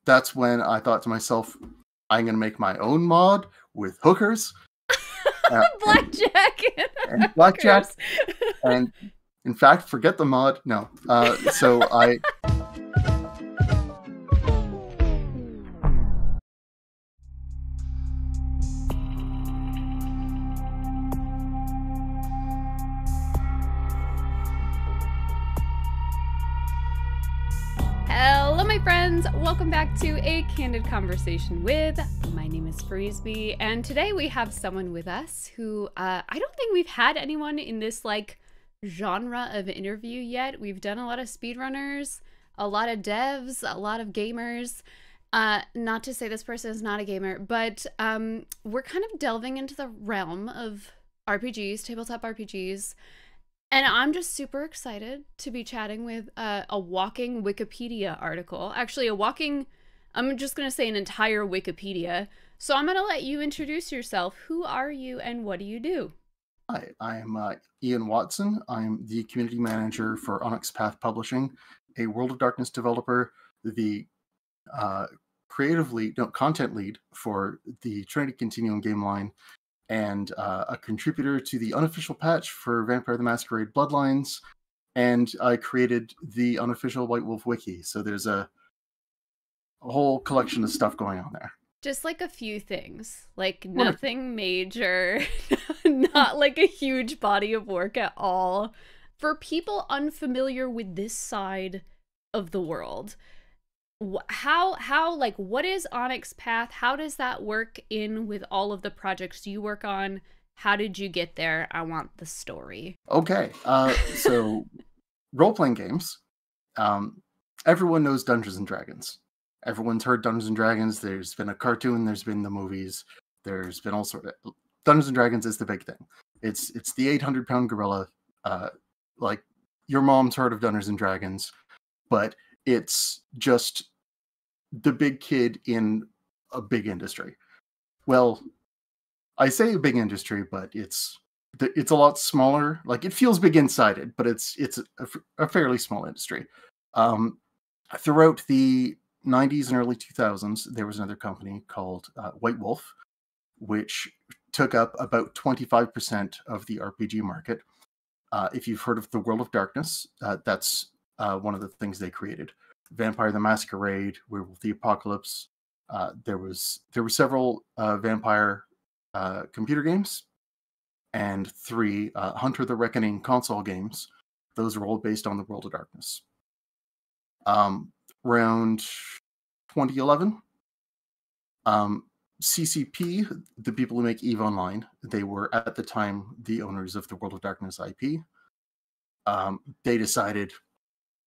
that's when I thought to myself, I'm going to make my own mod with hookers. Blackjack and blackjack. hookers. And in fact, forget the mod. No. So I... Hello, my friends. Welcome back to a Candid Conversation with. My name is Freesby, and today we have someone with us who I don't think we've had anyone in this like genre of interview yet. We've done a lot of speedrunners, a lot of devs, a lot of gamers. Not to say this person is not a gamer, but we're kind of delving into the realm of RPGs, tabletop RPGs. And I'm just super excited to be chatting with a walking Wikipedia article. Actually, I'm just going to say an entire Wikipedia. So I'm going to let you introduce yourself. Who are you and what do you do? Hi, I'm Ian Watson. I'm the community manager for Onyx Publishing, a World of Darkness developer, the content lead for the Trinity Continuum game line, and a contributor to the unofficial patch for Vampire the Masquerade Bloodlines, and I created the unofficial White Wolf wiki. So there's a whole collection of stuff going on there. Just like a few things, like nothing major, not like a huge body of work at all. For people unfamiliar with this side of the world, how like what is Onyx Path? How does that work in with all of the projects you work on? How did you get there? I want the story. Okay, so role-playing games. Everyone knows Dungeons and Dragons. Everyone's heard Dungeons and Dragons. There's been a cartoon. There's been the movies. There's been all sort of... Dungeons and Dragons is the big thing. It's the 800-pound gorilla. Like your mom's heard of Dungeons and Dragons, but it's just the big kid in a big industry. Well, I say a big industry, but it's a lot smaller. Like it feels big inside it, but it's a fairly small industry. Throughout the 90s and early 2000s, there was another company called White Wolf, which took up about 25% of the RPG market. If you've heard of the World of Darkness, that's one of the things they created. Vampire the Masquerade, Werewolf the Apocalypse. There were several vampire computer games, and 3 Hunter the Reckoning console games. Those are all based on the World of Darkness. Around 2011, CCP, the people who make EVE Online, they were at the time the owners of the World of Darkness IP. They decided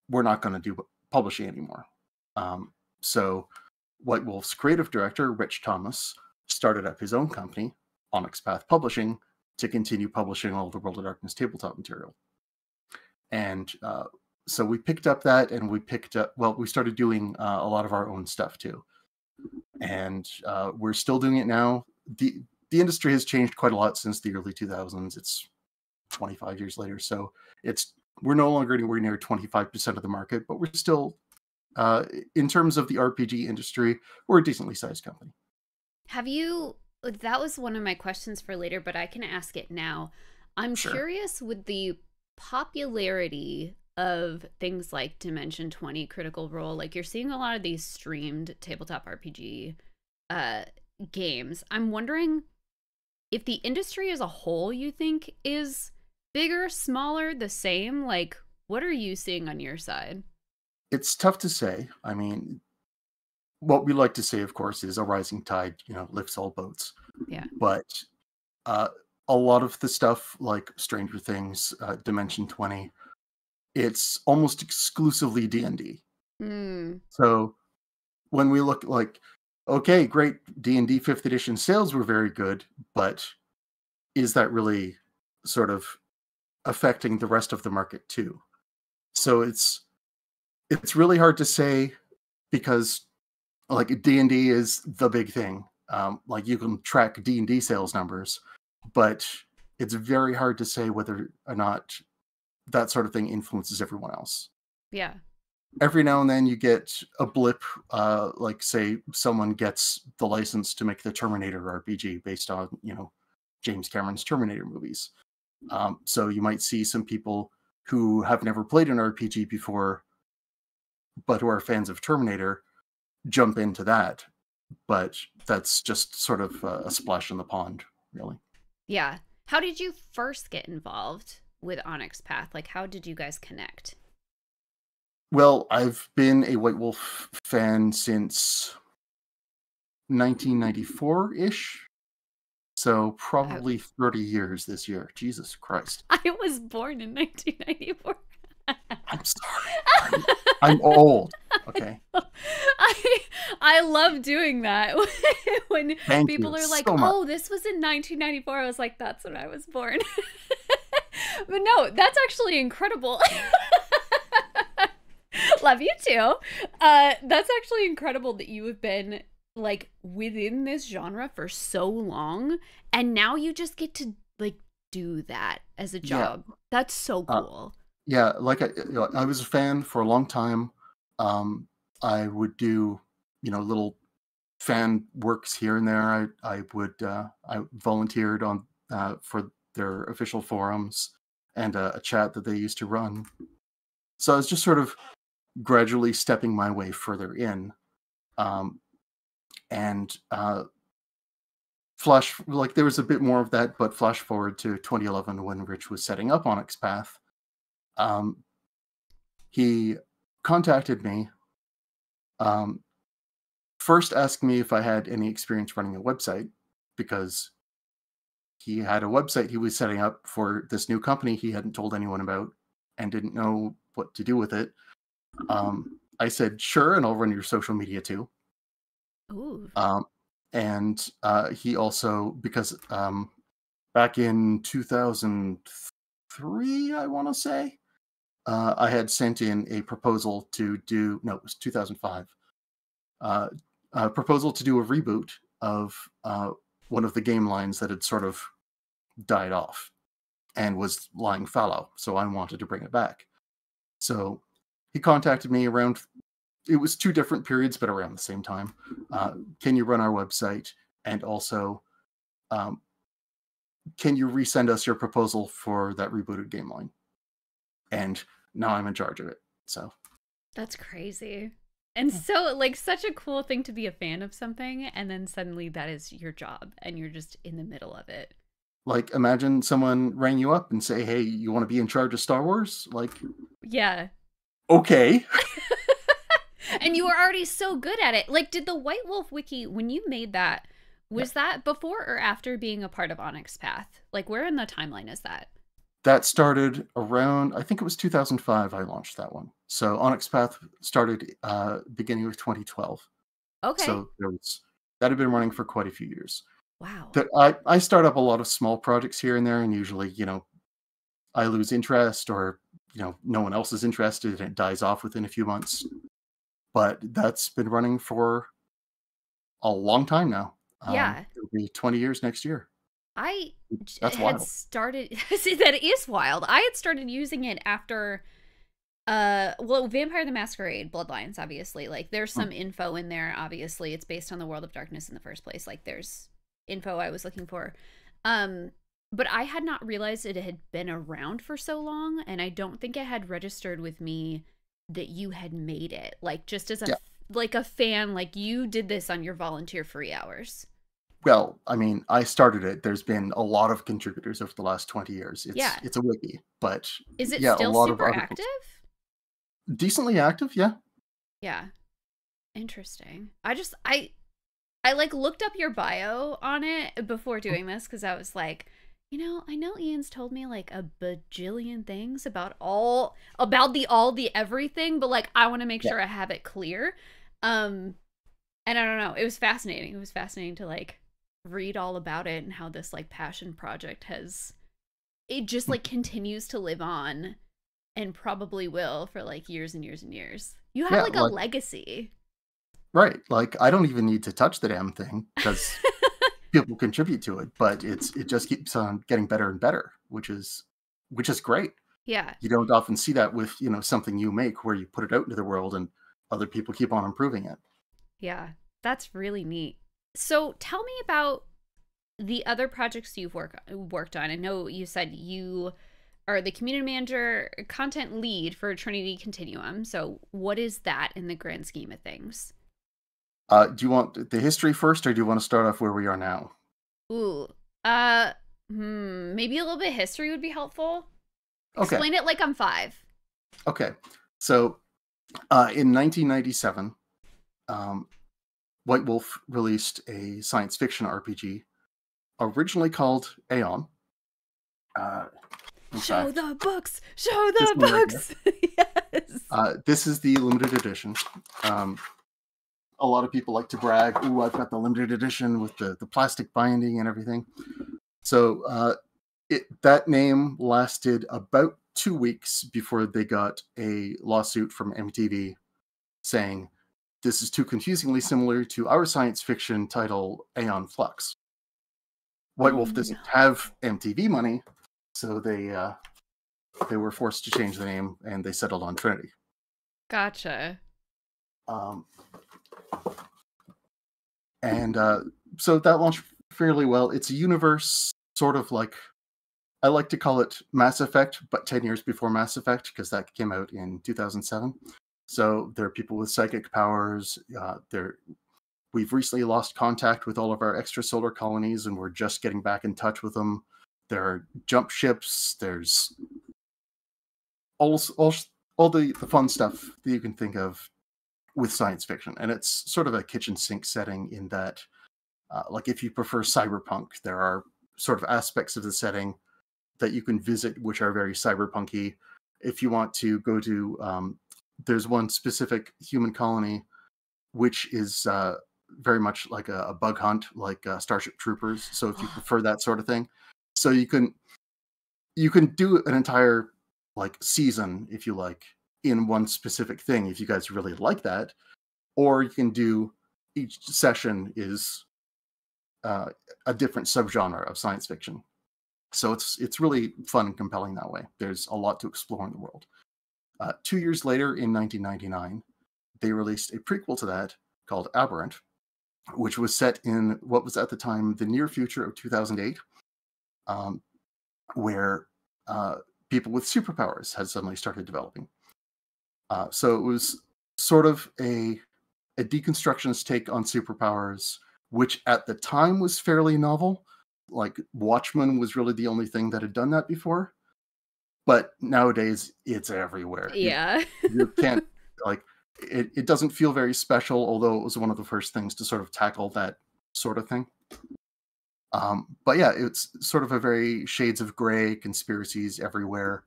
we're not going to do publishing anymore. So White Wolf's creative director, Rich Thomas, started up his own company, Onyx Path Publishing, to continue publishing all the World of Darkness tabletop material. And so we picked up that, and we started doing a lot of our own stuff too. And we're still doing it now. The industry has changed quite a lot since the early 2000s. It's 25 years later, so we're no longer anywhere near 25% of the market, but we're still, in terms of the RPG industry, we're a decently sized company. That was one of my questions for later, but I can ask it now. I'm curious with the popularity of things like Dimension 20, Critical Role. Like you're seeing a lot of these streamed tabletop RPG games. I'm wondering if the industry as a whole you think is bigger, smaller, the same? Like, what are you seeing on your side? It's tough to say. I mean, what we like to say, of course, is a rising tide, lifts all boats. Yeah. But a lot of the stuff like Stranger Things, Dimension 20, it's almost exclusively D&D. So when we look like, okay, great, D&D 5th edition sales were very good, but is that really sort of affecting the rest of the market too? So it's really hard to say, because like D&D is the big thing. Like you can track D&D sales numbers, but it's very hard to say whether or not that sort of thing influences everyone else. Yeah. every now and then you get a blip, like say someone gets the license to make the Terminator RPG based on, James Cameron's Terminator movies. So you might see some people who have never played an RPG before, but who are fans of Terminator, jump into that. But that's just sort of a splash in the pond, really. Yeah. How did you first get involved with Onyx Path? Like, how did you guys connect? Well, I've been a White Wolf fan since 1994-ish. So probably 30 years this year. Jesus Christ. I was born in 1994. I'm sorry. I'm old. Okay. I love doing that. When Thank people you are like, so much. oh, this was in 1994. I was like, that's when I was born. But no, that's actually incredible. Love you too. That's actually incredible that you have been like within this genre for so long, and now you just get to like do that as a job. Yeah. That's so cool. Yeah, like I was a fan for a long time. I would do, little fan works here and there. I volunteered on for their official forums and a chat that they used to run. So I was just sort of gradually stepping my way further in. Flash, like there was a bit more of that, but flash forward to 2011 when Rich was setting up Onyx Path. He contacted me, first asked me if I had any experience running a website, because he had a website he was setting up for this new company he hadn't told anyone about and didn't know what to do with it. I said, sure, and I'll run your social media too. Ooh. And he also, because back in 2003, I want to say, I had sent in a proposal to do, no, it was 2005, a proposal to do a reboot of one of the game lines that had sort of died off and was lying fallow. So I wanted to bring it back. So he contacted me around, it was 2 different periods, but around the same time. Can you run our website? And also, can you resend us your proposal for that rebooted game line? And now I'm in charge of it. So that's crazy. And so, like, such a cool thing to be a fan of something, and then suddenly that is your job, and you're just in the middle of it. Like, imagine someone rang you up and say, hey, you want to be in charge of Star Wars? Like, yeah. Okay. And you were already so good at it. Like, did the White Wolf Wiki, when you made that, was that before or after being a part of Onyx Path? Like, where in the timeline is that? That started around, I think it was 2005 I launched that one. So Onyx Path started beginning of 2012. Okay. So that had been running for quite a few years. Wow. I start up a lot of small projects here and there, and usually, I lose interest, or, no one else is interested and it dies off within a few months. But that's been running for a long time now. Yeah. It'll be 20 years next year. That's wild. See, that is wild. I had started using it after Vampire the Masquerade Bloodlines, obviously. Like, there's some info in there, obviously. It's based on the World of Darkness in the first place. Like, there's info I was looking for. But I had not realized it had been around for so long, and I don't think it had registered with me that you had made it. Like, just as a fan, like, you did this on your volunteer free hours. Well, I mean, I started it. There's been a lot of contributors over the last 20 years. It's a wiki, but is it still super active? Decently active, yeah. Yeah. Interesting. I like looked up your bio on it before doing this, because I was like, I know Ian's told me like a bajillion things about the everything, but like I want to make sure I have it clear. And I don't know, it was fascinating. It was fascinating to like read all about it and how this like passion project just like continues to live on, and probably will for like years and years and years. You have like a legacy. Right. Like, I don't even need to touch the damn thing because people contribute to it, but it just keeps on getting better and better, which is great. Yeah. You don't often see that with, something you make where you put it out into the world and other people keep on improving it. Yeah. That's really neat. So tell me about the other projects you've worked on. I know you said you are the community manager, content lead for Trinity Continuum. So what is that in the grand scheme of things? Do you want the history first, or do you want to start off where we are now? Ooh. Maybe a little bit of history would be helpful. Okay. Explain it like I'm 5. Okay. So, in 1997, White Wolf released a science fiction RPG, originally called Aeon. Show the books! Show this the one right books! Yes. This is the limited edition. A lot of people like to brag, "Ooh, I've got the limited edition with the plastic binding and everything." So that name lasted about 2 weeks before they got a lawsuit from MTV saying, "This is too confusingly similar to our science fiction title, Aeon Flux." White Wolf doesn't have MTV money, so they were forced to change the name, and they settled on Trinity. Gotcha. And so that launched fairly well. It's a universe sort of like, I like to call it Mass Effect, but 10 years before Mass Effect, because that came out in 2007. So there are people with psychic powers. We've recently lost contact with all of our extrasolar colonies, and we're just getting back in touch with them. There are jump ships. There's all the fun stuff that you can think of with science fiction. And it's sort of a kitchen sink setting in that, like if you prefer cyberpunk, there are sort of aspects of the setting that you can visit which are very cyberpunky. If you want to go to, there's one specific human colony which is very much like a bug hunt, like Starship Troopers. So if you prefer that sort of thing, so you can do an entire like season, if you like, in one specific thing, if you guys really like that. Or you can do, each session is a different subgenre of science fiction. So it's really fun and compelling that way. There's a lot to explore in the world. 2 years later, in 1999, they released a prequel to that called Aberrant, which was set in what was at the time the near future of 2008, where people with superpowers had suddenly started developing. So it was sort of a deconstructionist take on superpowers, which at the time was fairly novel. Like Watchmen was really the only thing that had done that before. But nowadays, it's everywhere. Yeah. You can't, like, it doesn't feel very special, although it was one of the first things to sort of tackle that sort of thing. But yeah, it's sort of a very shades of gray, conspiracies everywhere.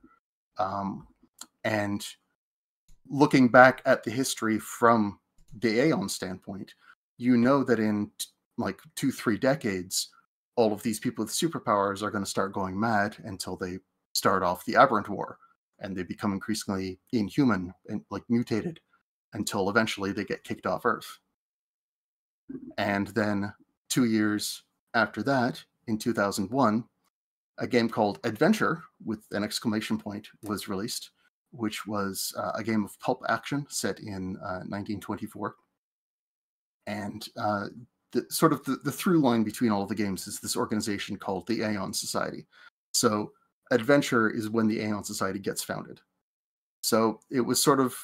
And looking back at the history from the Aeon standpoint, you know that in like 2-3 decades, all of these people with superpowers are going to start going mad until they start off the Aberrant War, and they become increasingly inhuman and like mutated until eventually they get kicked off Earth. And then 2 years after that, in 2001, a game called Adventure with an exclamation point was released, which was a game of pulp action set in 1924. And the through line between all of the games is this organization called the Aeon Society. So Adventure is when the Aeon Society gets founded. So it was sort of,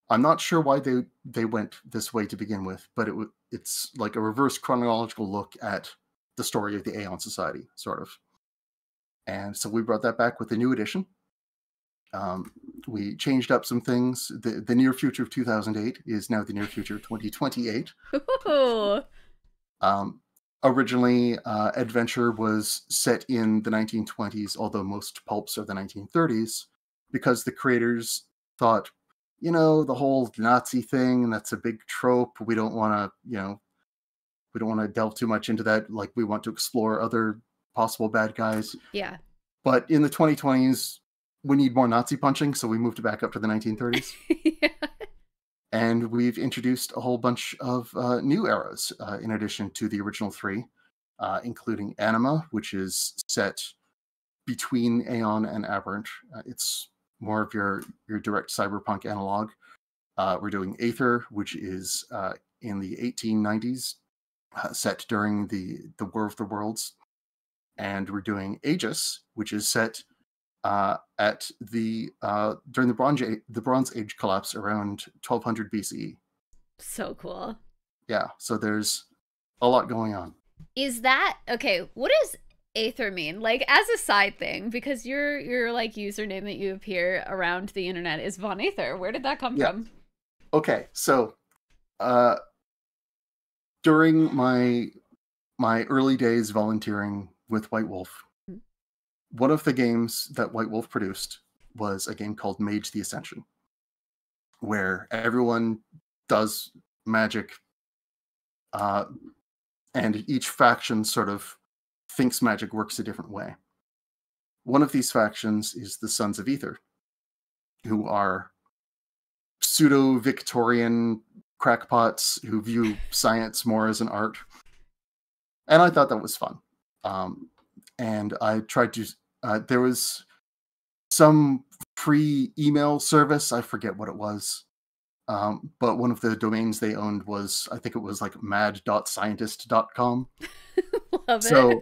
I'm not sure why they went this way to begin with, but it's like a reverse chronological look at the story of the Aeon Society, sort of. And so we brought that back with the new edition. We changed up some things. The near future of 2008 is now the near future of 2028. Originally, Adventure was set in the 1920s, although most pulps are the 1930s, because the creators thought, the whole Nazi thing, and that's a big trope. We don't want to, delve too much into that. Like, we want to explore other possible bad guys. Yeah. But in the 2020s, we need more Nazi punching, so we moved it back up to the 1930s. Yeah. And we've introduced a whole bunch of new eras in addition to the original 3, including Anima, which is set between Aeon and Aberrant. It's more of your direct cyberpunk analog. We're doing Aether, which is in the 1890s, set during the War of the Worlds, and we're doing Aegis, which is set at the during the Bronze Age collapse around 1200 BCE. So cool. Yeah, so there's a lot going on. Is that okay? What does Aether mean? Like, as a side thing, because your like username that you appear around the internet is Von Aether. Where did that come from? Okay, so during my early days volunteering with White Wolf, one of the games that White Wolf produced was a game called Mage the Ascension, where everyone does magic, and each faction sort of thinks magic works a different way. One of these factions is the Sons of Aether, who are pseudo-Victorian crackpots who view science more as an art. And I thought that was fun. And I tried to... there was some free email service, I forget what it was, but one of the domains they owned was, I think it was like mad.scientist.com. Love so it.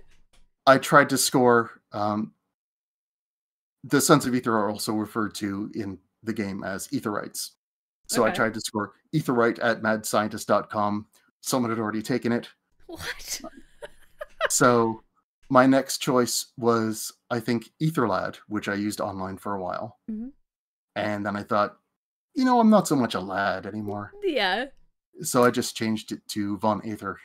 I tried to score... the Sons of Aether are also referred to in the game as Aetherites. So I tried to score Aetherite at madscientist.com. Someone had already taken it. What? So my next choice was, I think, Aetherlad, which I used online for a while. Mm-hmm. And then I thought, I'm not so much a lad anymore. Yeah. So I just changed it to Von Aether.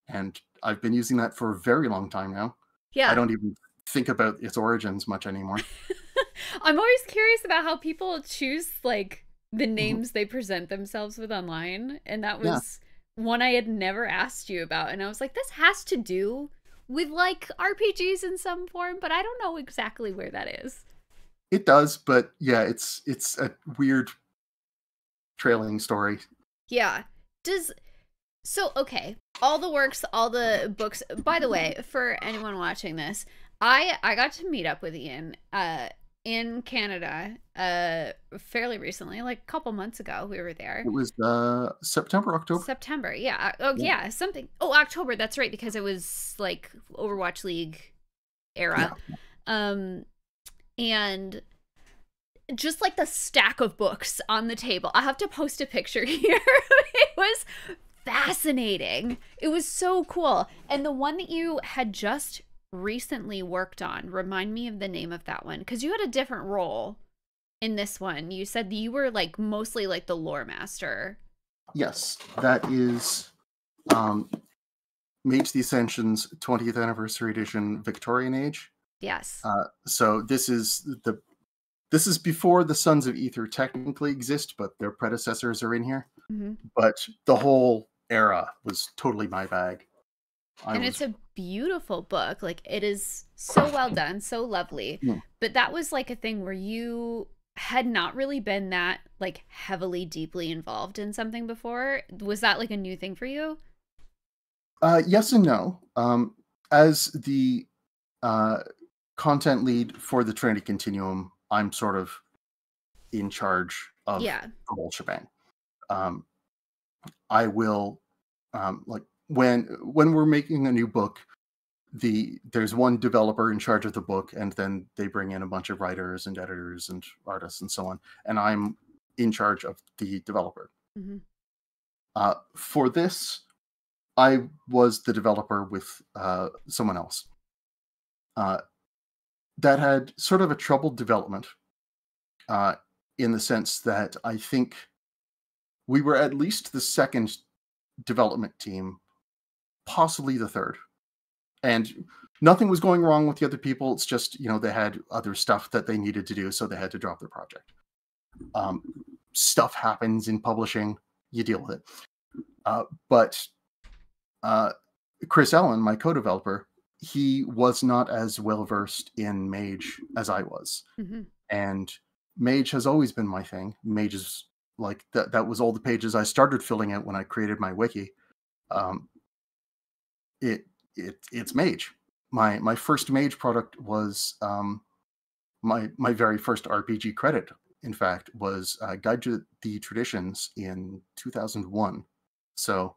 And I've been using that for a very long time now. Yeah. I don't even think about its origins much anymore. I'm always curious about how people choose, like, the names they present themselves with online. And that was one I had never asked you about. And I was like, this has to do with, like, RPGs in some form, but I don't know exactly where that is. It does, but yeah, it's a weird trailing story. Yeah. So, okay. All the works, all the books. By the way, for anyone watching this, I got to meet up with Ian in Canada fairly recently, like a couple months ago. We were there. It was September, yeah. Yeah, something. Oh, October, that's right, because it was like Overwatch League era. Yeah. And just like the stack of books on the table. I have to post a picture here. It was fascinating. It was so cool. And the one that you had just recently worked on, remind me of the name of that one, because you had a different role in this one. You said that you were like mostly like the lore master. Yes, that is Mage the Ascension's 20th anniversary edition Victorian Age. Yes. So this is before the Sons of Aether technically exist, but their predecessors are in here. Mm-hmm. But the whole era was totally my bag. It's a beautiful book. Like, it is so well done, so lovely. Yeah. But that was like a thing where you had not really been that like heavily, deeply involved in something before. Was that like a new thing for you? Yes and no. As the content lead for the Trinity Continuum, I'm sort of in charge of the whole shebang. I will like when we're making a new book, there's one developer in charge of the book, and then they bring in a bunch of writers and editors and artists and so on, and I'm in charge of the developer. Mm-hmm. For this, I was the developer with someone else that had sort of a troubled development in the sense that I think we were at least the second development team, possibly the third. And nothing was going wrong with the other people. It's just, they had other stuff that they needed to do, so they had to drop their project. Stuff happens in publishing. You deal with it. But Chris Allen, my co-developer, he was not as well-versed in Mage as I was. Mm-hmm. And Mage has always been my thing. Mage is like, that was all the pages I started filling out when I created my wiki. It's Mage. My first Mage product was my very first RPG credit, in fact, was Guide to the Traditions in 2001. So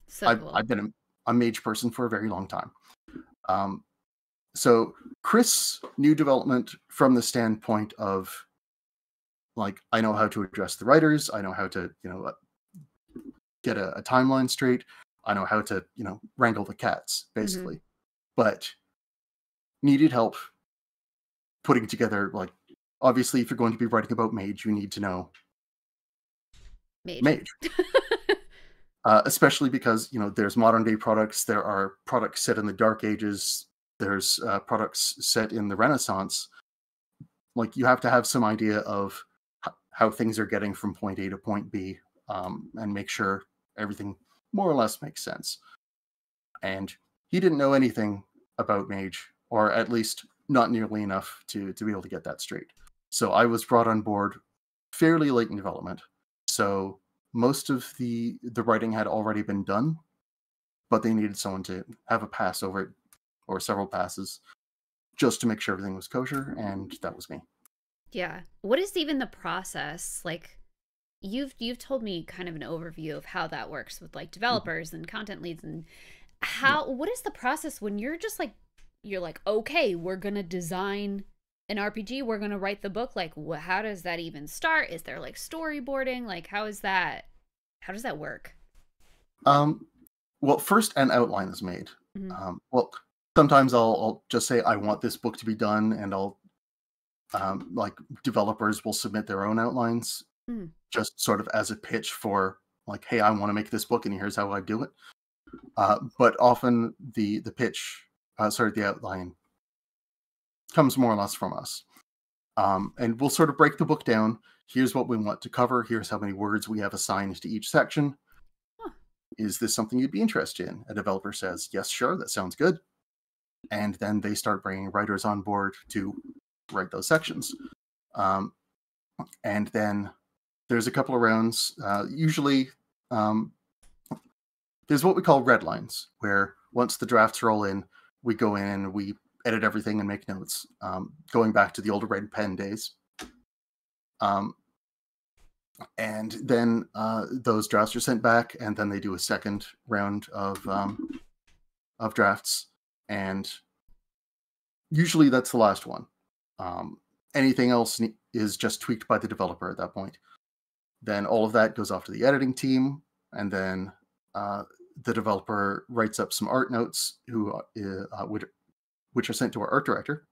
So cool. I've been a mage person for a very long time. So Chris knew development from the standpoint of, like, I know how to address the writers. I know how to, get a timeline straight. I know how to, wrangle the cats, basically. But needed help putting together, like, obviously, if you're going to be writing about mage, you need to know mage. Especially because, there's modern day products. There are products set in the Dark Ages. There's products set in the Renaissance. Like, you have to have some idea of how things are getting from point A to point B, and make sure everything more or less makes sense. And he didn't know anything about mage, or at least not nearly enough to be able to get that straight. So I was brought on board fairly late in development. So most of the writing had already been done, but they needed someone to have a pass over it, or several passes, just to make sure everything was kosher, and that was me. Yeah. What is even the process? Like, you've told me kind of an overview of how that works with like developers and content leads, and what is the process when you're just like, you're like, okay, we're gonna design an RPG, we're gonna write the book. Like, how does that even start? Is there like storyboarding? Like, how does that work? Well, first an outline is made. Well, sometimes I'll just say I want this book to be done, and I'll like, developers will submit their own outlines, just sort of as a pitch for, like, hey, I want to make this book, and here's how I do it. But often the pitch, the outline, comes more or less from us. And we'll sort of break the book down. Here's what we want to cover. Here's how many words we have assigned to each section. Is this something you'd be interested in? A developer says, yes, sure, that sounds good. And then they start bringing writers on board to write those sections. And then there's a couple of rounds. Usually, there's what we call red lines, where once the drafts roll in, we go in and we edit everything and make notes, going back to the old red pen days. And then those drafts are sent back, and then they do a second round of drafts, and usually that's the last one. Anything else is just tweaked by the developer at that point. Then all of that goes off to the editing team, and then the developer writes up some art notes, which are sent to our art director,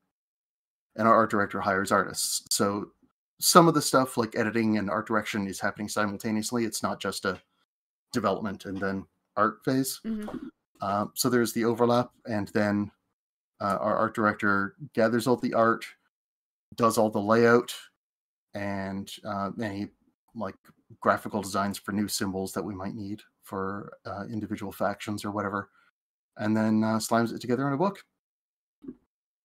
and our art director hires artists. So some of the stuff like editing and art direction is happening simultaneously. It's not just a development and then art phase. So there's the overlap, and then our art director gathers all the art, does all the layout, and any like graphical designs for new symbols that we might need for individual factions or whatever, and then slimes it together in a book.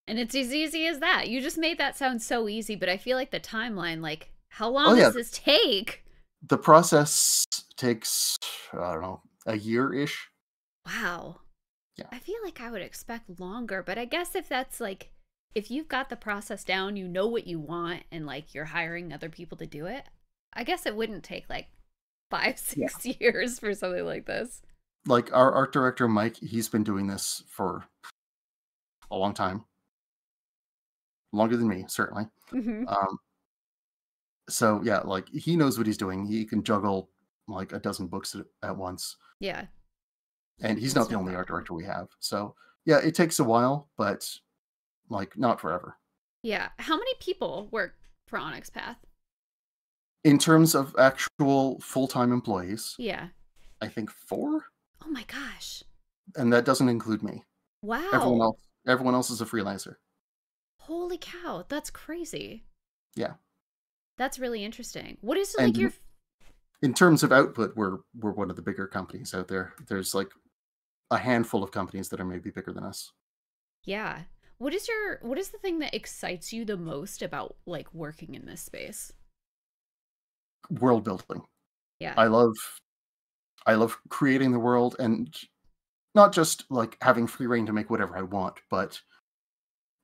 And it's as easy as that. You just made that sound so easy, but I feel like the timeline, like, how long does this take? The process takes, I don't know, a year-ish. Wow. Yeah. I feel like I would expect longer, but I guess if that's like, if you've got the process down, you know what you want, and like you're hiring other people to do it, I guess it wouldn't take like 5-6 years for something like this. Like, our art director, Mike, he's been doing this for a long time. Longer than me, certainly. So yeah, like, he knows what he's doing. He can juggle like a dozen books at once. Yeah. And he's not the only art director we have. So yeah, it takes a while, but like, not forever. Yeah. How many people work for Onyx Path? In terms of actual full-time employees, yeah, I think 4. Oh my gosh. And that doesn't include me. Wow. Everyone else is a freelancer. Holy cow, that's crazy. Yeah. That's really interesting. What is like your... In terms of output, we're one of the bigger companies out there. There's like a handful of companies that are maybe bigger than us. Yeah. What is the thing that excites you the most about like working in this space? World building. Yeah. I love creating the world, and not just like having free reign to make whatever I want, but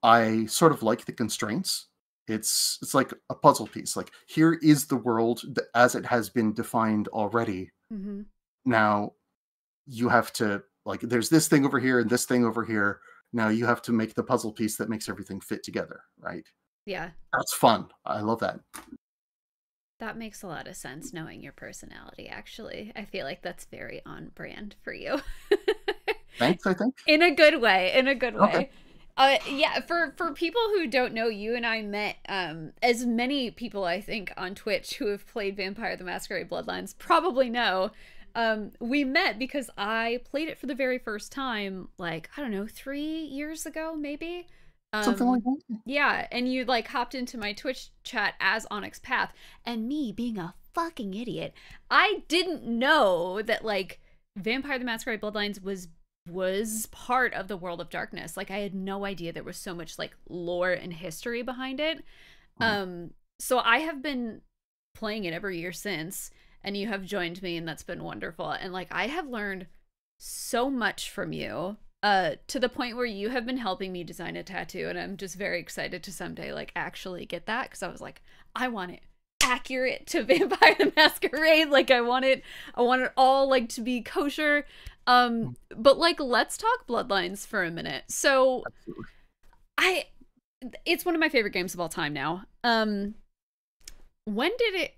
I sort of like the constraints. It's like a puzzle piece. Like, here is the world as it has been defined already. Mm-hmm. Now you have to, like, there's this thing over here and this thing over here. Now you have to make the puzzle piece that makes everything fit together, right? Yeah. That's fun. I love that. That makes a lot of sense, knowing your personality, actually. I feel like that's very on brand for you. Thanks, I think. In a good way. In a good way. Okay. Yeah, for people who don't know, you and I met, as many people, I think, on Twitch who have played Vampire the Masquerade Bloodlines probably know. We met because I played it for the very first time, like, I don't know, 3 years ago, maybe? Something like that. Yeah, and you like hopped into my Twitch chat as Onyx Path, and me being a fucking idiot, I didn't know that like Vampire the Masquerade Bloodlines was part of the World of Darkness. Like, I had no idea there was so much like lore and history behind it. So I have been playing it every year since, and you have joined me, and that's been wonderful. And like, I have learned so much from you. To the point where you have been helping me design a tattoo, and I'm just very excited to someday like actually get that, because I was like, I want it accurate to Vampire the Masquerade. Like, I want it all like to be kosher. But like, let's talk Bloodlines for a minute. So it's one of my favorite games of all time now. When did it,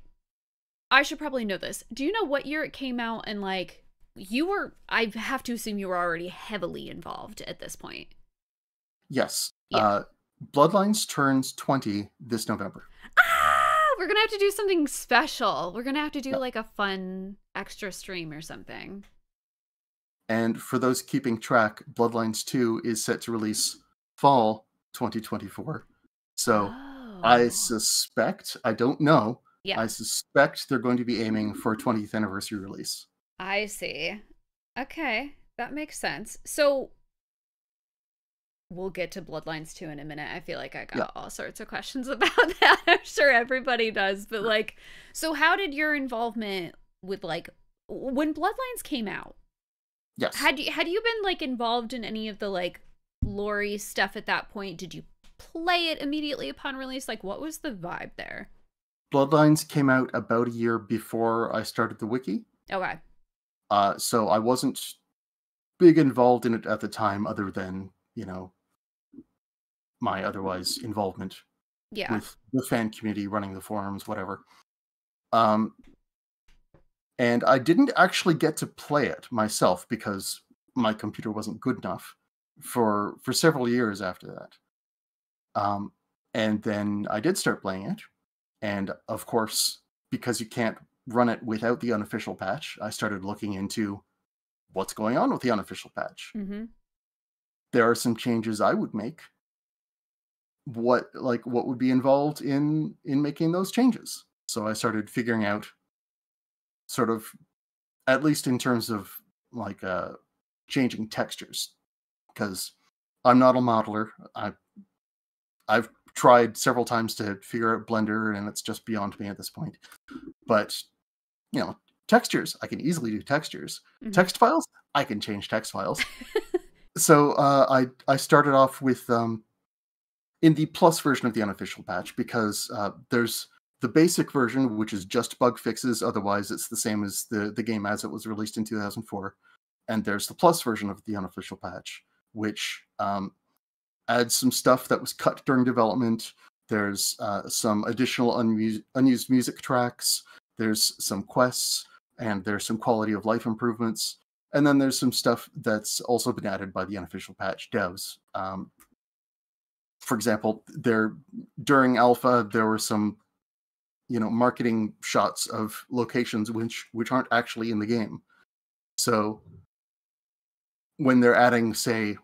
I should probably know this. Do you know what year it came out? And like, I have to assume you were already heavily involved at this point. Yes. Yeah. Bloodlines turns 20 this November. We're going to have to do something special. We're going to have to do like a fun extra stream or something. And for those keeping track, Bloodlines 2 is set to release fall 2024. So I suspect, I don't know, I suspect they're going to be aiming for 20th anniversary release. I see. Okay, that makes sense. So we'll get to Bloodlines 2 in a minute. I feel like I got all sorts of questions about that. I'm sure everybody does. But like, so how did your involvement with like, when Bloodlines came out? Yes. Had you been like involved in any of the like lore stuff at that point? Did you play it immediately upon release? Like, what was the vibe there? Bloodlines came out about a year before I started the wiki. Okay. So I wasn't big involved in it at the time, other than, you know, my otherwise involvement with the fan community, running the forums, whatever. And I didn't actually get to play it myself because my computer wasn't good enough for several years after that. And then I did start playing it. And of course, because you can't run it without the unofficial patch, I started looking into what's going on with the unofficial patch. Mm-hmm. There are some changes I would make. What would be involved in making those changes? So I started figuring out, sort of, at least in terms of like changing textures, because I'm not a modeler. I've tried several times to figure out Blender, and it's just beyond me at this point. But you know, textures, I can easily do textures. Mm-hmm. Text files, I can change text files. So I started off with in the plus version of the unofficial patch, because there's the basic version, which is just bug fixes. Otherwise, it's the same as the game as it was released in 2004. And there's the plus version of the unofficial patch, which adds some stuff that was cut during development. There's some additional unused music tracks. There's some quests, and there's some quality of life improvements. And then there's some stuff that's also been added by the unofficial patch devs. For example, during alpha, there were some, you know, marketing shots of locations which aren't actually in the game. So when they're adding, say,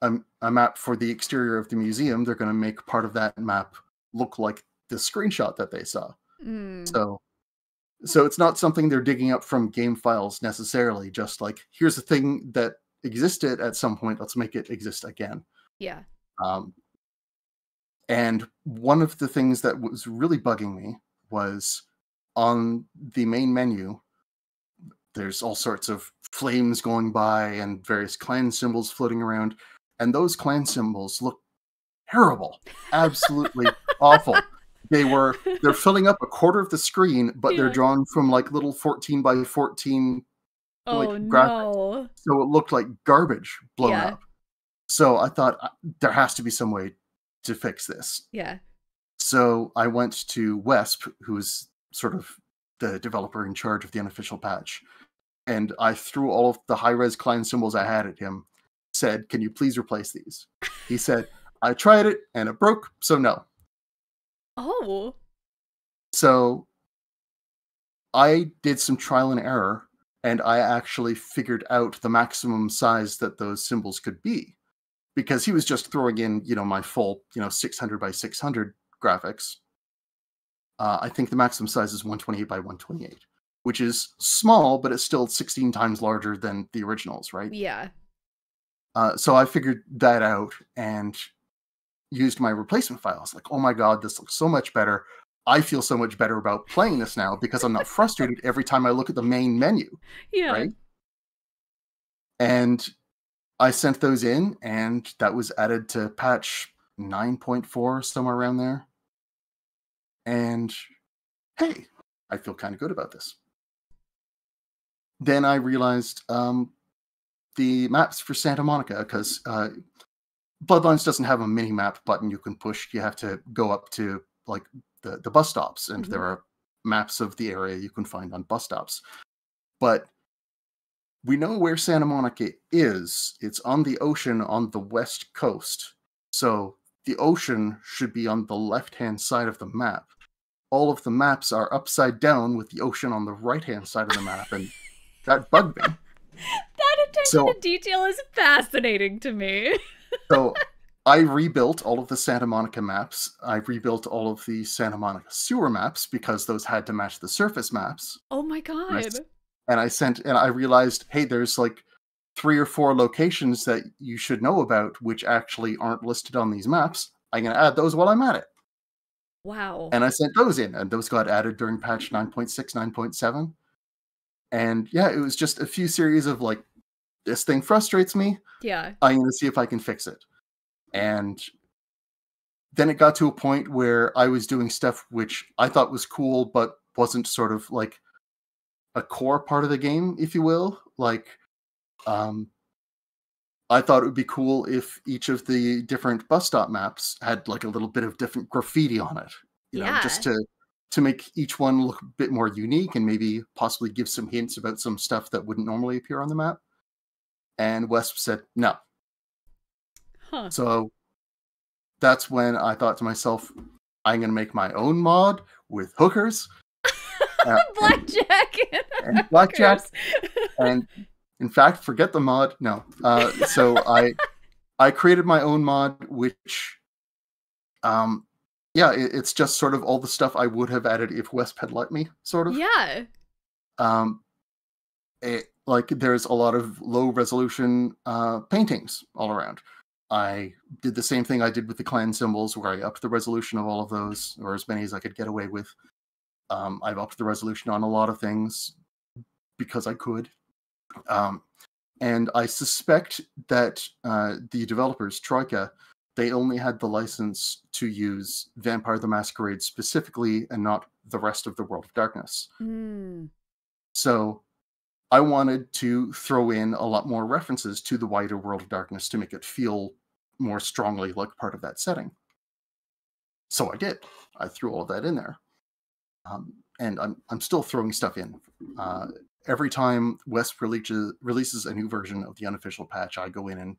a map for the exterior of the museum, they're going to make part of that map look like the screenshot that they saw. So it's not something they're digging up from game files necessarily, just like, here's a thing that existed at some point, let's make it exist again. Yeah. And one of the things that was really bugging me was on the main menu, there's all sorts of flames going by and various clan symbols floating around. And those clan symbols look terrible. Absolutely awful. they're filling up a quarter of the screen, but they're Yeah. drawn from like little 14 by 14 like Oh graphics. no. So it looked like garbage blown Yeah. up. So I thought there has to be some way to fix this. Yeah. So I went to Wesp, who's sort of the developer in charge of the unofficial patch, and I threw all of the high-res client symbols I had at him, said, "Can you please replace these?" He said, "I tried it and it broke, so no." Oh. So I did some trial and error, and I actually figured out the maximum size that those symbols could be, because he was just throwing in, my full, 600 by 600 graphics. I think the maximum size is 128 by 128, which is small, but it's still 16 times larger than the originals, right? Yeah. So I figured that out and used my replacement files. Like, oh my god, this looks so much better. I feel so much better about playing this now because I'm not frustrated every time I look at the main menu, Yeah. right? And I sent those in, and that was added to patch 9.4, somewhere around there. And hey, I feel kind of good about this. Then I realized the maps for Santa Monica, because Bloodlines doesn't have a mini map button you can push. You have to go up to like the bus stops, and there are maps of the area you can find on bus stops. But we know where Santa Monica is. It's on the ocean on the west coast. So the ocean should be on the left-hand side of the map. All of the maps are upside down with the ocean on the right-hand side of the map, and that bugged me. That attention to detail is fascinating to me. So I rebuilt all of the Santa Monica maps. I rebuilt all of the Santa Monica sewer maps because those had to match the surface maps. Oh my god. And I realized, hey, there's like 3 or 4 locations that you should know about which actually aren't listed on these maps. I'm going to add those while I'm at it. Wow. And I sent those in, and those got added during patch 9.6, 9.7. And yeah, it was just a few series of like, this thing frustrates me. Yeah. I'm going to see if I can fix it. And then it got to a point where I was doing stuff which I thought was cool, but wasn't sort of like a core part of the game, if you will. Like, I thought it would be cool if each of the different bus stop maps had like a little bit of different graffiti on it, you know, just to make each one look a bit more unique and maybe possibly give some hints about some stuff that wouldn't normally appear on the map. And Wesp said no. Huh. So that's when I thought to myself, I'm going to make my own mod with hookers. Blackjack. And blackjack. And in fact, forget the mod. No. So I created my own mod, which, it's just sort of all the stuff I would have added if Wesp had let me, sort of. Yeah. Like there's a lot of low resolution paintings all around. I did the same thing I did with the clan symbols, where I upped the resolution of all of those, or as many as I could get away with. I've upped the resolution on a lot of things because I could. And I suspect that the developers, Troika, they only had the license to use Vampire the Masquerade specifically and not the rest of the World of Darkness. Mm. So I wanted to throw in a lot more references to the wider World of Darkness to make it feel more strongly like part of that setting. So I did. I threw all of that in there. And I'm still throwing stuff in. Every time Wesp releases a new version of the unofficial patch, I go in and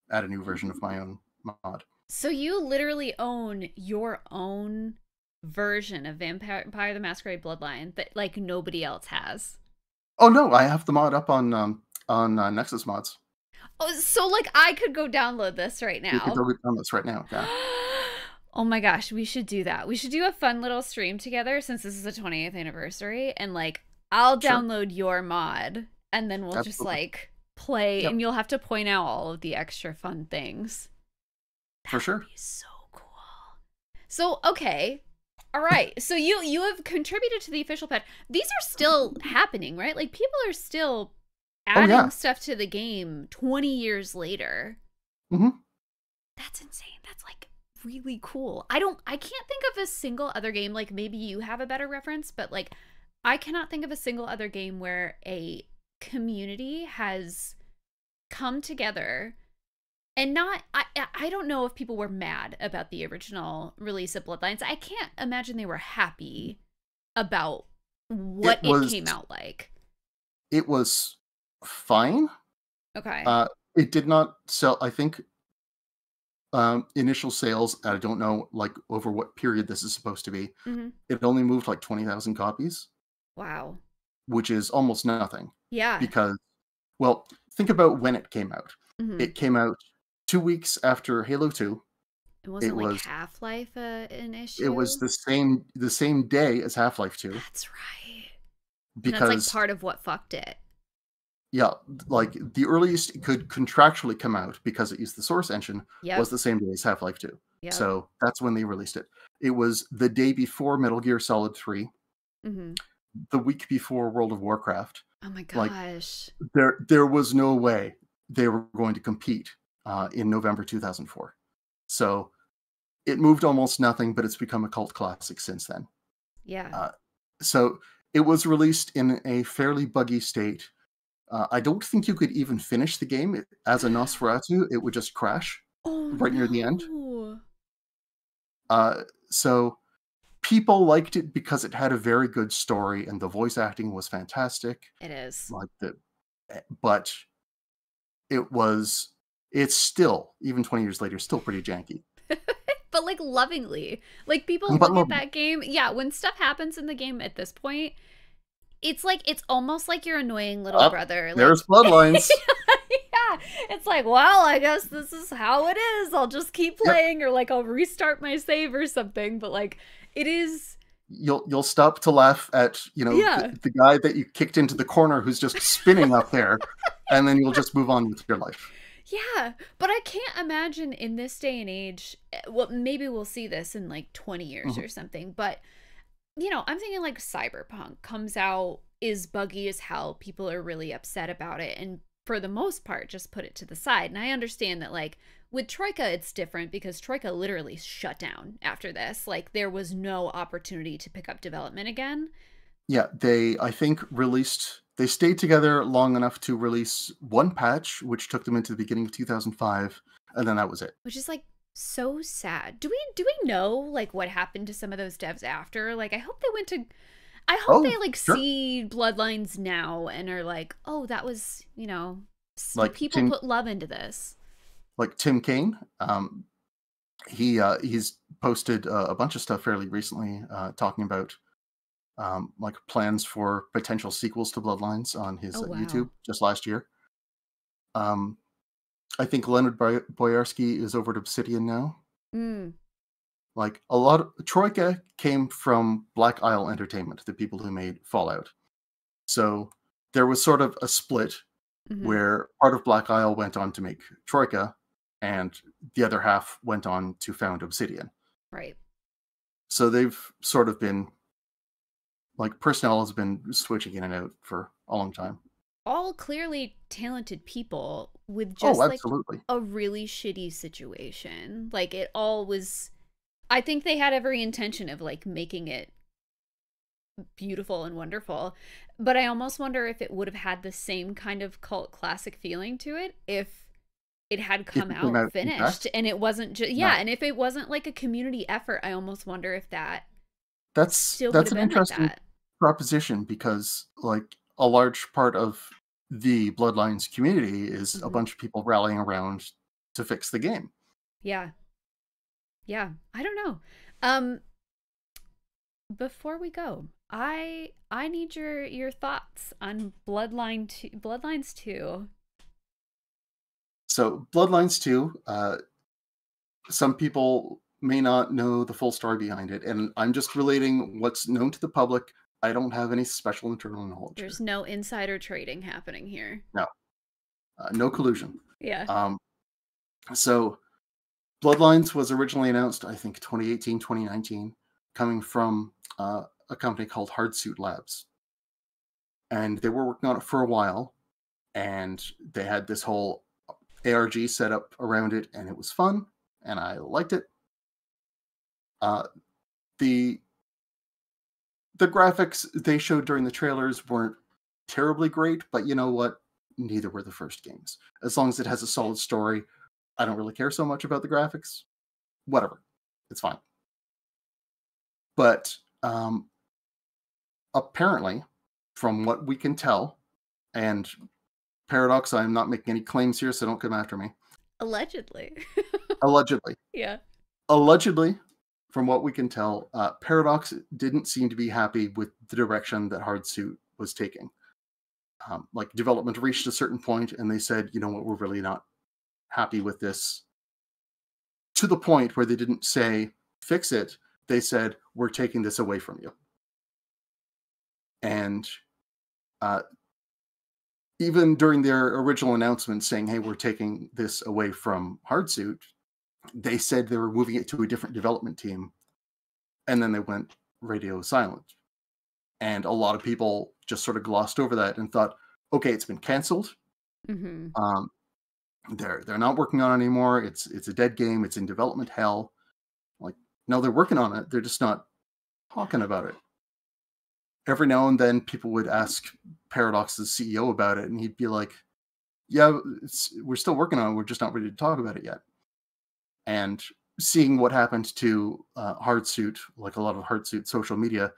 add a new version of my own mod. So you literally own your own version of Vampire the Masquerade Bloodline that like nobody else has. Oh no, I have the mod up on Nexus Mods. Oh, so like I could go download this right now. You could go download this right now. Yeah. Oh my gosh, we should do that. We should do a fun little stream together since this is the 20th anniversary, and like I'll download your mod and then we'll just like play and you'll have to point out all of the extra fun things. For sure. That would be so cool. So, okay. All right. So you have contributed to the official patch. These are still happening, right? Like people are still adding stuff to the game 20 years later. Mm-hmm. That's insane. That's like really cool. I can't think of a single other game, like maybe you have a better reference, but like I cannot think of a single other game where a community has come together and not I don't know if people were mad about the original release of Bloodlines. I can't imagine they were happy about what it came out like. It was fine. Okay. It did not sell, I think, initial sales, I don't know like over what period this is supposed to be. Mm-hmm. It only moved like 20,000 copies. Wow. Which is almost nothing. Yeah. Because, well, think about when it came out. Mm-hmm. It came out 2 weeks after Halo 2. It wasn't like Half-Life an issue. It was the same day as Half-Life 2. That's right. Because and that's like part of what fucked it. Yeah, like the earliest it could contractually come out because it used the source engine was the same day as Half-Life 2. Yep. So that's when they released it. It was the day before Metal Gear Solid 3. Mm-hmm. The week before World of Warcraft. Oh my gosh. Like, there was no way they were going to compete in November 2004. So it moved almost nothing, but it's become a cult classic since then. Yeah. So it was released in a fairly buggy state. I don't think you could even finish the game. As a Nosferatu, it would just crash near the end. So people liked it because it had a very good story and the voice acting was fantastic. It is. But it's still, even 20 years later, still pretty janky. But like lovingly. Like people look at that game. Yeah, when stuff happens in the game at this point, it's almost like your annoying little brother. Like, there's Bloodlines. Yeah. It's like, well, I guess this is how it is. I'll just keep playing or like I'll restart my save or something. But like it is. You'll stop to laugh at, the guy that you kicked into the corner who's just spinning up there, and then you'll just move on with your life. Yeah, but I can't imagine in this day and age, well, maybe we'll see this in like 20 years or something, but I'm thinking like Cyberpunk comes out, is buggy as hell, people are really upset about it, and for the most part just put it to the side. And I understand that like with Troika it's different because Troika literally shut down after this. Like there was no opportunity to pick up development again. Yeah, they stayed together long enough to release one patch, which took them into the beginning of 2005, and then that was it. Which is like so sad. Do we know like what happened to some of those devs after? Like I hope they like see Bloodlines now and are like, oh, that was, like people put love into this. Like Tim Kaine, he's posted a bunch of stuff fairly recently talking about like plans for potential sequels to Bloodlines on his YouTube just last year. I think Leonard Boyarsky is over at Obsidian now. Like a lot of Troika came from Black Isle Entertainment, the people who made Fallout. So there was sort of a split where part of Black Isle went on to make Troika and the other half went on to found Obsidian. Right. So they've sort of been like personnel has been switching in and out for a long time. All clearly talented people with just like a really shitty situation. Like it all was, I think they had every intention of like making it beautiful and wonderful, but I almost wonder if it would have had the same kind of cult classic feeling to it if it had come out finished and it wasn't just and if it wasn't like a community effort. I almost wonder if that's an interesting proposition, because like a large part of the Bloodlines community is a bunch of people rallying around to fix the game. Yeah I don't know. Before we go, I need your thoughts on Bloodlines 2. So Bloodlines 2, some people may not know the full story behind it, and I'm just relating what's known to the public. I don't have any special internal knowledge. There's no insider trading happening here. No. No collusion. Yeah. So Bloodlines was originally announced, I think, 2018, 2019, coming from a company called Hardsuit Labs. And they were working on it for a while, and they had this whole ARG set up around it, and it was fun, and I liked it. Uh, the the graphics they showed during the trailers weren't terribly great, but you know what? Neither were the first games. As long as it has a solid story, I don't really care so much about the graphics. Whatever, it's fine. But apparently, from what we can tell, and Paradox, I'm not making any claims here, so don't come after me. Allegedly. Allegedly. Yeah. Allegedly, from what we can tell, Paradox didn't seem to be happy with the direction that Hardsuit was taking. Like, development reached a certain point, and they said, you know what, we're really not happy with this. To the point where they didn't say, fix it. They said, we're taking this away from you. And even during their original announcement saying, hey, we're taking this away from Hardsuit, they said they were moving it to a different development team. And then they went radio silent. And a lot of people just sort of glossed over that and thought, okay, it's been canceled. Mm-hmm. They're not working on it anymore. It's a dead game. It's in development hell. Like, no, they're working on it. They're just not talking about it. Every now and then people would ask Paradox's CEO about it, and he'd be like, yeah, we're still working on it. We're just not ready to talk about it yet. And seeing what happened to Hardsuit, like a lot of Hardsuit social media,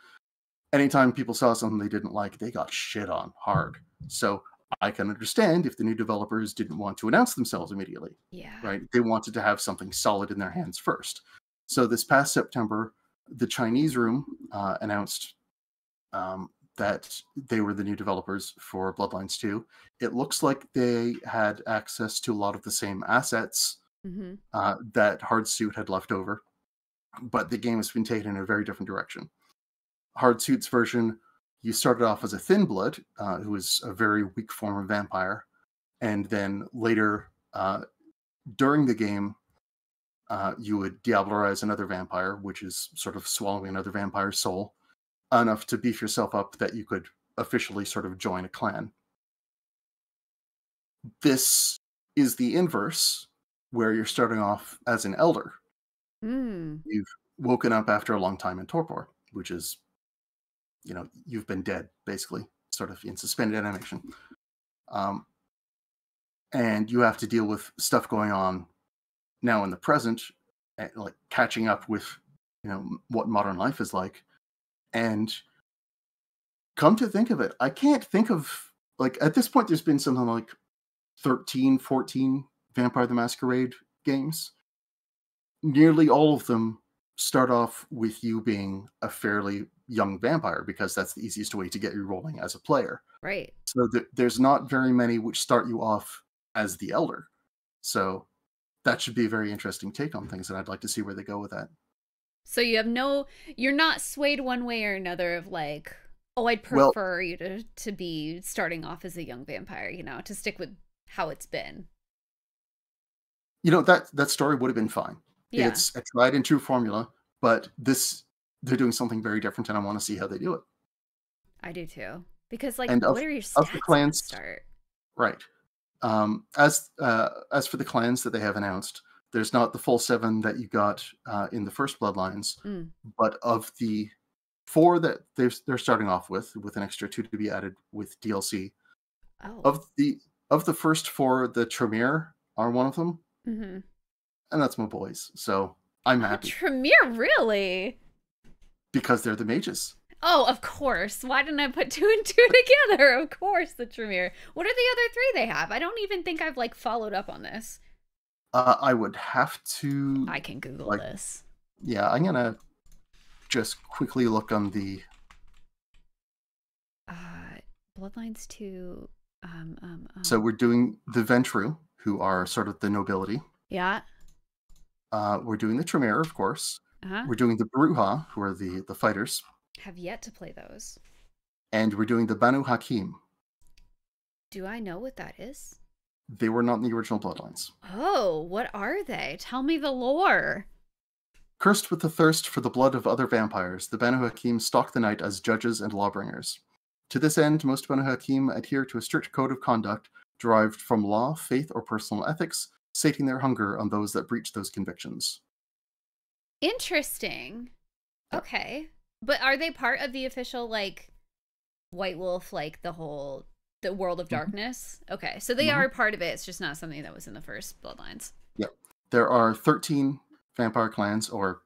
anytime people saw something they didn't like, they got shit on hard. So I can understand if the new developers didn't want to announce themselves immediately. Yeah. Right? They wanted to have something solid in their hands first. So this past September, the Chinese room announced that they were the new developers for Bloodlines 2. It looks like they had access to a lot of the same assets that Hardsuit had left over, but the game has been taken in a very different direction. Hardsuit's version, you started off as a Thin Blood, who was a very weak form of vampire, and then later, during the game, you would diablerize another vampire, which is sort of swallowing another vampire's soul, enough to beef yourself up that you could officially sort of join a clan. This is the inverse, where you're starting off as an elder. You've woken up after a long time in torpor, which is, you know, you've been dead, basically, sort of in suspended animation. And you have to deal with stuff going on now in the present, like catching up with, you know, what modern life is like. And come to think of it, I can't think of, like, at this point, there's been something like 13, 14 Vampire the Masquerade games. Nearly all of them start off with you being a fairly young vampire, because that's the easiest way to get you rolling as a player. Right. So there's not very many which start you off as the elder. So that should be a very interesting take on things, and I'd like to see where they go with that. So you're not swayed one way or another of like, oh, I'd prefer you to be starting off as a young vampire, you know, to stick with how it's been. You know, that story would have been fine. Yeah. It's a tried and true formula, but they're doing something very different, and I want to see how they do it. I do too. Because, like, and what are your stats the clans, at the start? Right. As for the clans that they have announced, there's not the full 7 that you got in the first Bloodlines, but of the 4 that they're starting off with an extra 2 to be added with DLC. Oh. Of the first 4, the Tremere are one of them, and that's my boys. So I'm happy. Tremere, really? Because they're the mages. Oh, of course. Why didn't I put 2 and 2 together? Of course, the Tremere. What are the other 3 they have? I don't even think I've, like, followed up on this. I would have to... I can Google this. Yeah, I'm gonna just quickly look on the... Bloodlines 2... So we're doing the Ventru, who are sort of the nobility. Yeah. We're doing the Tremere, of course. We're doing the Bruja, who are the fighters. Have yet to play those. And we're doing the Banu Hakim. Do I know what that is? They were not in the original Bloodlines. Oh, what are they? Tell me the lore. Cursed with the thirst for the blood of other vampires, the Banu Hakim stalk the night as judges and lawbringers. To this end, most Banu Hakim adhere to a strict code of conduct derived from law, faith, or personal ethics, sating their hunger on those that breach those convictions. Interesting. Yep. Okay. But are they part of the official, like, White Wolf, like, the World of Darkness? Okay, so they are part of it. It's just not something that was in the first Bloodlines. Yep. There are 13 vampire clans, or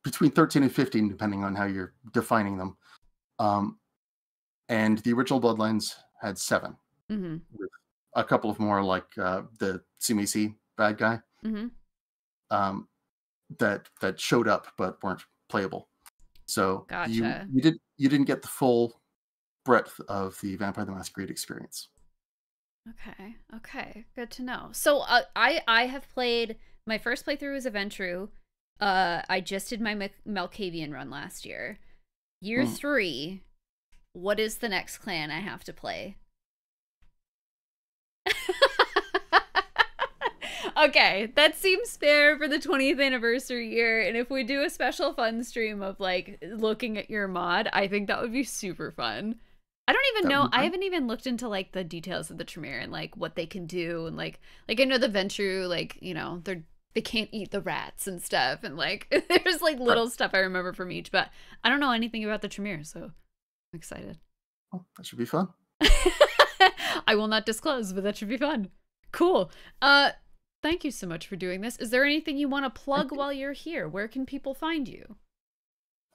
between 13 and 15, depending on how you're defining them. And the original Bloodlines had 7. With a couple of more, like the CMC bad guy, that showed up but weren't playable. So gotcha. you didn't get the full breadth of the Vampire the Masquerade experience. Okay, good to know. So I have played, my first playthrough was Aventru. I just did my Malkavian run last year. Year 3, what is the next clan I have to play? Okay, that seems fair for the 20th anniversary year, and if we do a special fun stream of, like, looking at your mod, I think that would be super fun. I don't even know, I haven't even looked into, like, the details of the Tremere and, like, what they can do, and, like I know the Ventru, like, you know, they can't eat the rats and stuff, and, like, there's, like, little stuff I remember from each, but I don't know anything about the Tremere, so I'm excited. Oh, that should be fun. I will not disclose, but that should be fun. Cool. Thank you so much for doing this. Is there anything you want to plug while you're here? Where can people find you?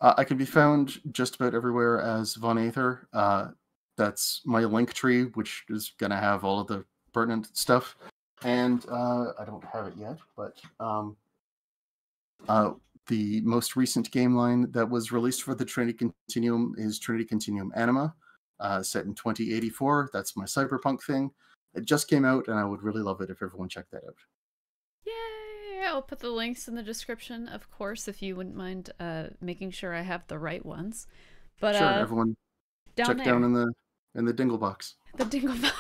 I can be found just about everywhere as Von Aether. That's my link tree, which is going to have all of the pertinent stuff. And I don't have it yet, but the most recent game line that was released for the Trinity Continuum is Trinity Continuum Anima, set in 2084. That's my cyberpunk thing. It just came out, and I would really love it if everyone checked that out. Yay! I'll put the links in the description, of course, if you wouldn't mind making sure I have the right ones. But sure, everyone check down in the dingle box. The dingle box.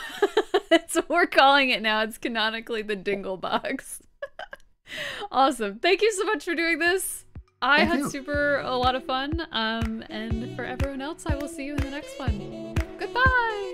That's what we're calling it now. It's canonically the dingle box. Awesome. Thank you so much for doing this. I had a lot of fun. And for everyone else, I will see you in the next one. Goodbye!